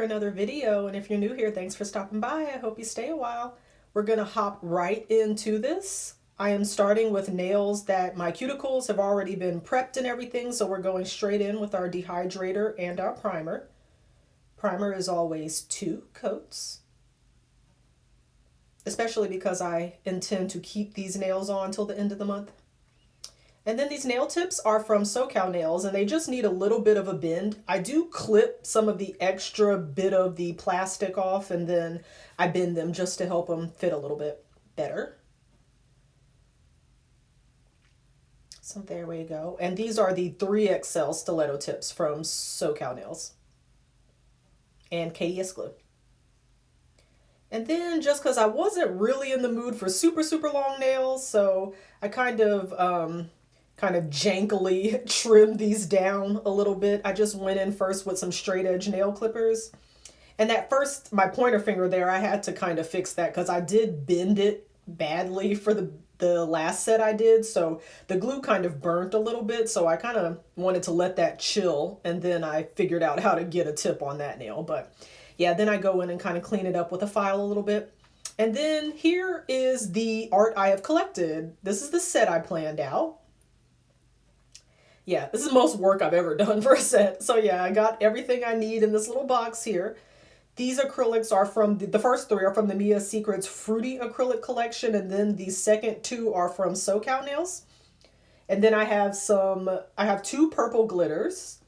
for another video, and if you're new here, thanks for stopping by. I hope you stay a while. We're gonna hop right into this. I am starting with nails that my cuticles have already been prepped and everything, so we're going straight in with our dehydrator and our primer. Primer is always 2 coats, especially because I intend to keep these nails on till the end of the month. And then these nail tips are from SoCal Nails, and they just need a little bit of a bend. I do clip some of the extra bit of the plastic off, and then I bend them just to help them fit a little bit better. So there we go. And these are the 3XL stiletto tips from SoCal Nails and KDS Glue. And then just because I wasn't really in the mood for super long nails, so I kind of jankily trimmed these down a little bit. I just went in first with some straight edge nail clippers. And that first, my pointer finger there, I had to kind of fix that because I did bend it badly for the last set I did. So the glue kind of burnt a little bit. So I kind of wanted to let that chill. And then I figured out how to get a tip on that nail. But yeah, then I go in and kind of clean it up with a file a little bit. And then here is the art I have collected. This is the set I planned out. Yeah, this is the most work I've ever done for a set. So yeah, I got everything I need in this little box here. These acrylics are from, the first 3 are from the Mia Secrets Fruity Acrylic Collection, and then the second 2 are from SoCal Nails. And then I have 2 purple glitters.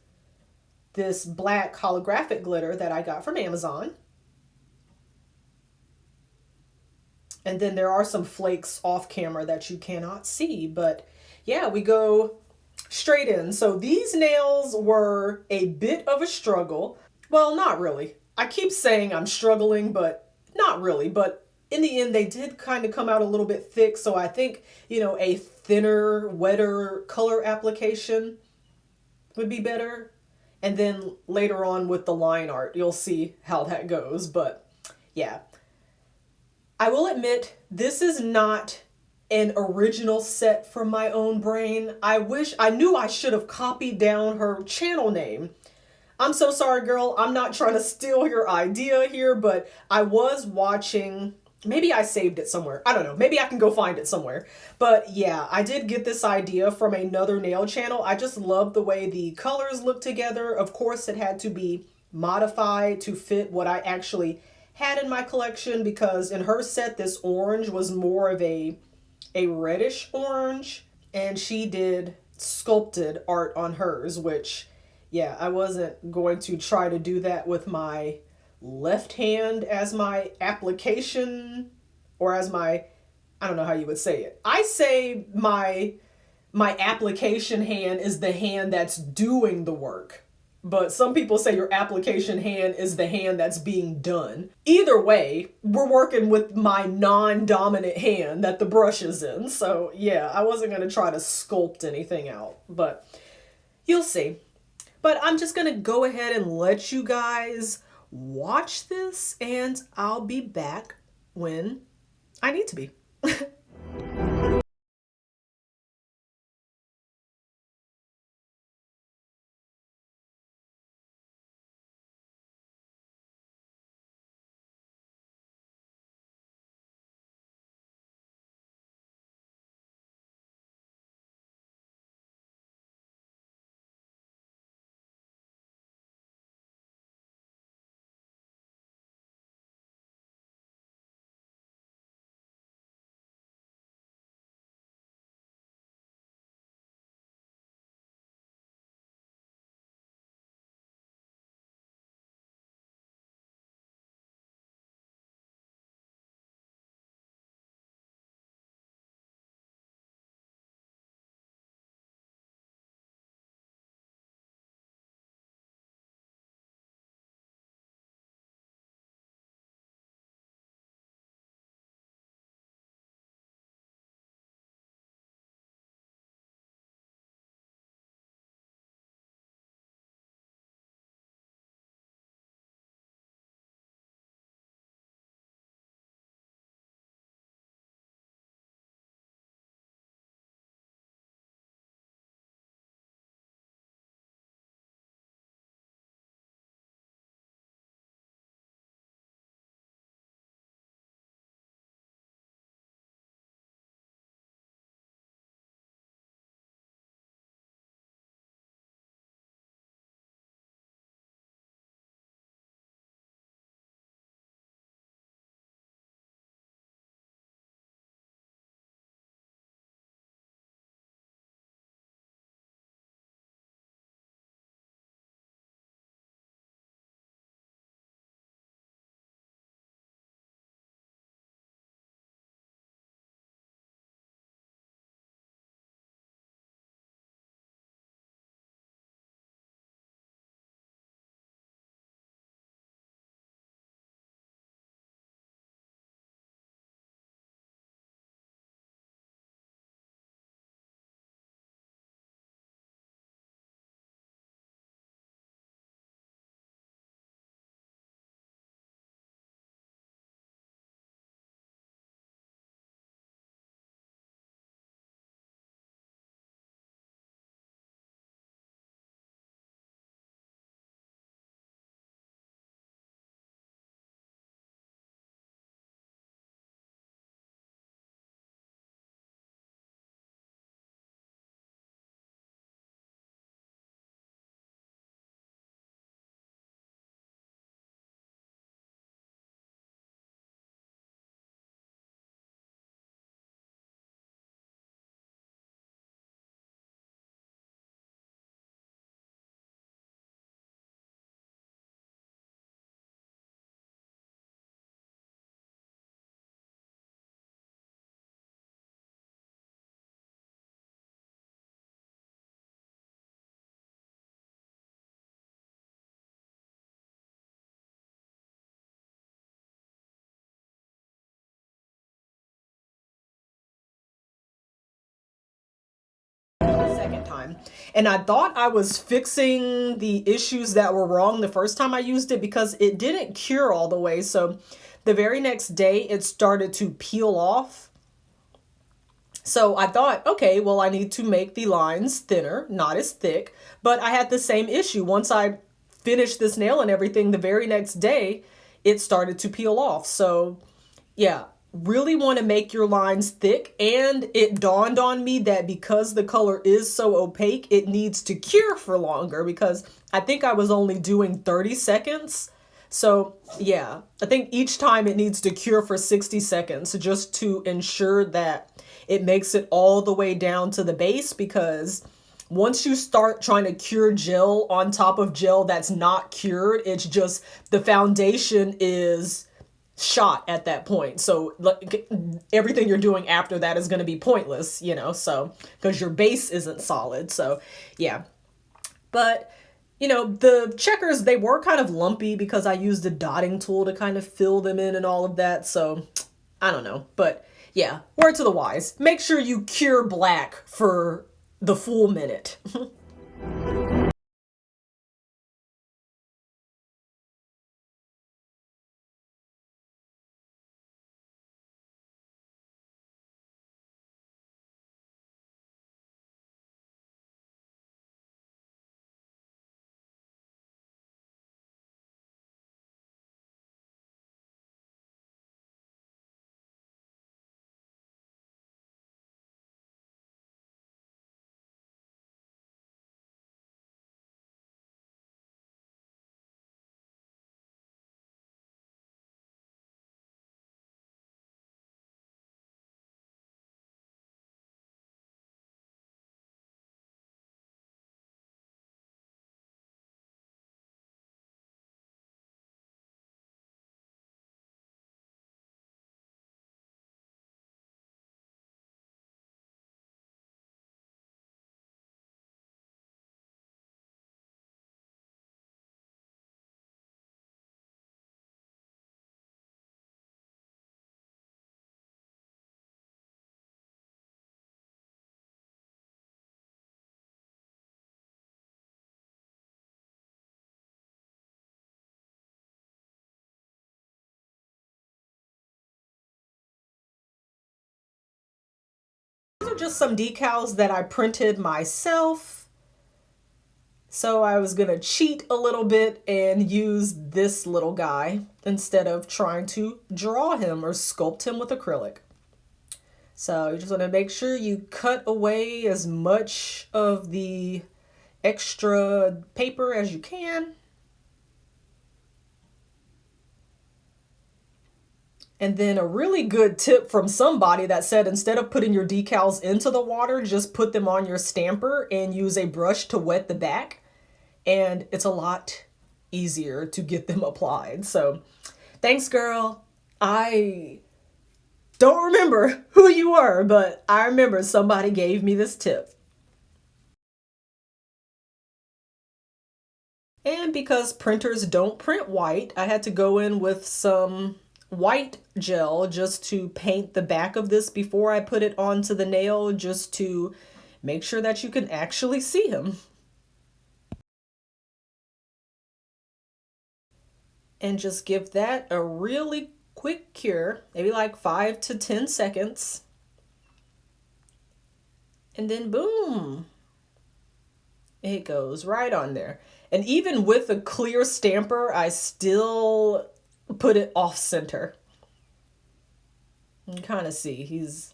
This black holographic glitter that I got from Amazon. And then there are some flakes off camera that you cannot see, but yeah, we go straight in. So these nails were a bit of a struggle. Well, not really. I keep saying I'm struggling, but not really. But in the end, they did kind of come out a little bit thick. So I think, a thinner, wetter color application would be better. And then later on with the line art, you'll see how that goes. But yeah, I will admit, this is not an original set from my own brain. I knew I should have copied down her channel name. I'm so sorry, girl. I'm not trying to steal your idea here, but I was watching, maybe I saved it somewhere. I don't know. Maybe I can go find it somewhere. But yeah, I did get this idea from another nail channel. I just love the way the colors look together. Of course, it had to be modified to fit what I actually had in my collection, because in her set, this orange was more of a reddish orange, and she did sculpted art on hers, which, yeah, I wasn't going to try to do that with my left hand as my application, or as my, I don't know how you would say it. I say my application hand is the hand that's doing the work. But some people say your application hand is the hand that's being done. Either way, we're working with my non-dominant hand that the brush is in. So yeah, I wasn't going to try to sculpt anything out, but you'll see. But I'm just going to go ahead and let you guys watch this, and I'll be back when I need to be. time. And I thought I was fixing the issues that were wrong the first time I used it because it didn't cure all the way. So the very next day it started to peel off. So I thought, okay, well, I need to make the lines thinner, not as thick. But I had the same issue. Once I finished this nail and everything, the very next day, it started to peel off. So yeah, really want to make your lines thick. And it dawned on me that because the color is so opaque, it needs to cure for longer because I think I was only doing 30 seconds. So yeah, I think each time it needs to cure for 60 seconds just to ensure that it makes it all the way down to the base, because once you start trying to cure gel on top of gel that's not cured, it's just the foundation is shot at that point. So like, everything you're doing after that is going to be pointless, you know, so because your base isn't solid. So yeah, but you know, the checkers, they were kind of lumpy because I used a dotting tool to kind of fill them in and all of that. So I don't know, but yeah, word to the wise, make sure you cure black for the full minute. These are just some decals that I printed myself. So I was gonna cheat a little bit and use this little guy instead of trying to draw him or sculpt him with acrylic. So you just want to make sure you cut away as much of the extra paper as you can. And then a really good tip from somebody that said instead of putting your decals into the water, just put them on your stamper and use a brush to wet the back. And it's a lot easier to get them applied. So thanks, girl. I don't remember who you were, but I remember somebody gave me this tip. And because printers don't print white, I had to go in with some white gel just to paint the back of this before I put it onto the nail, just to make sure that you can actually see him. And just give that a really quick cure, maybe like 5 to 10 seconds. And then boom, it goes right on there. And even with a clear stamper, I still put it off center. You can kind of see he's...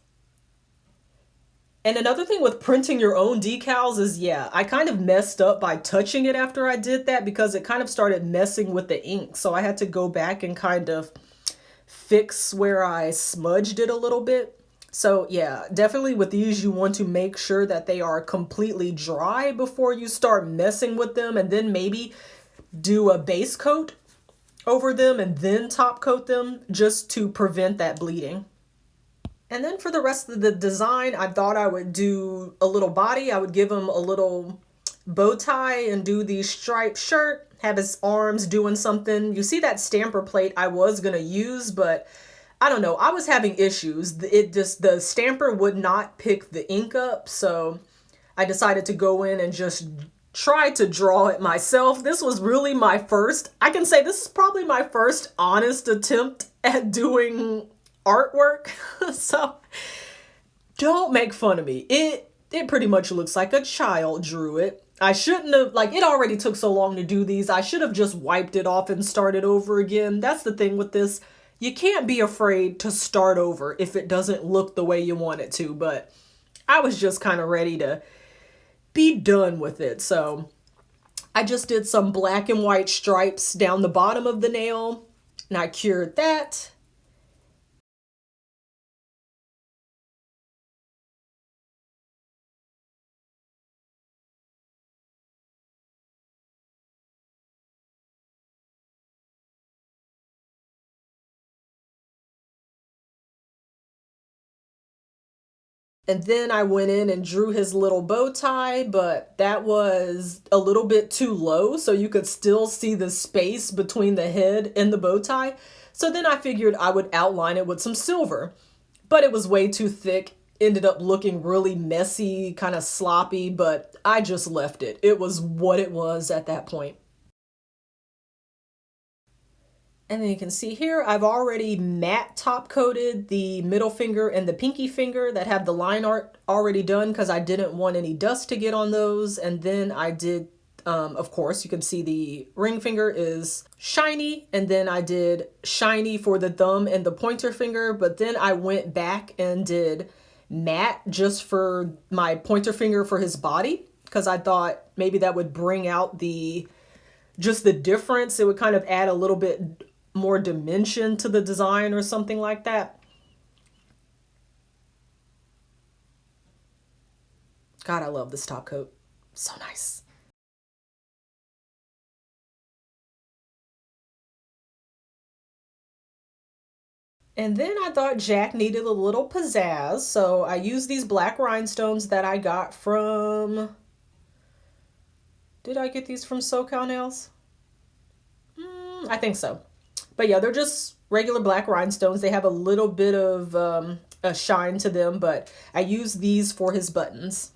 And another thing with printing your own decals is, yeah, I kind of messed up by touching it after I did that because it kind of started messing with the ink. So I had to go back and kind of fix where I smudged it a little bit. So yeah, definitely with these, you want to make sure that they are completely dry before you start messing with them, and then maybe do a base coat over them and then top coat them just to prevent that bleeding. And then for the rest of the design, I thought I would do a little body. I would give him a little bow tie and do the striped shirt, have his arms doing something. You see that stamper plate I was gonna use, but I don't know, I was having issues. It just, the stamper would not pick the ink up, so I decided to go in and just try to draw it myself. This was really my first, I can say this is probably my first honest attempt at doing artwork. So don't make fun of me. It pretty much looks like a child drew it. I shouldn't have, like, it already took so long to do these. I should have just wiped it off and started over again. That's the thing with this. You can't be afraid to start over if it doesn't look the way you want it to, but I was just kind of ready to be done with it. So I just did some black and white stripes down the bottom of the nail, and I cured that. And then I went in and drew his little bow tie, but that was a little bit too low, so you could still see the space between the head and the bow tie. So then I figured I would outline it with some silver, but it was way too thick. Ended up looking really messy, kind of sloppy, but I just left it. It was what it was at that point. And then you can see here, I've already matte top coated the middle finger and the pinky finger that have the line art already done because I didn't want any dust to get on those. And then I did, of course, you can see the ring finger is shiny. And then I did shiny for the thumb and the pointer finger. But then I went back and did matte just for my pointer finger for his body because I thought maybe that would bring out just the difference. It would kind of add a little bit more dimension to the design or something like that. God, I love this top coat. So nice. And then I thought Jack needed a little pizzazz, so I used these black rhinestones that I got from... Did I get these from SoCal Nails? I think so. But yeah, they're just regular black rhinestones. They have a little bit of a shine to them, but I use these for his buttons.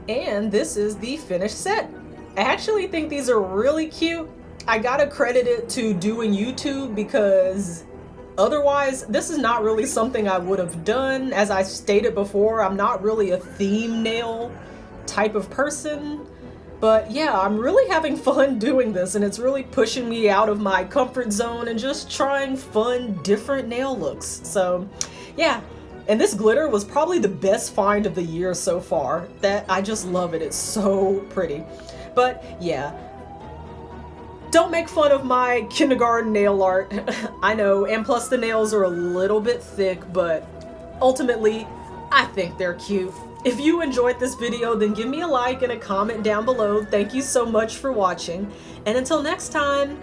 And this is the finished set. I actually think these are really cute. I gotta credit it to doing YouTube because otherwise this is not really something I would have done. As I stated before, I'm not really a theme nail type of person. But yeah, I'm really having fun doing this and it's really pushing me out of my comfort zone and just trying fun, different nail looks. So yeah. And this glitter was probably the best find of the year so far. I just love it. It's so pretty. But yeah, don't make fun of my kindergarten nail art. I know, and plus the nails are a little bit thick, but ultimately, I think they're cute. If you enjoyed this video, then give me a like and a comment down below. Thank you so much for watching. And until next time,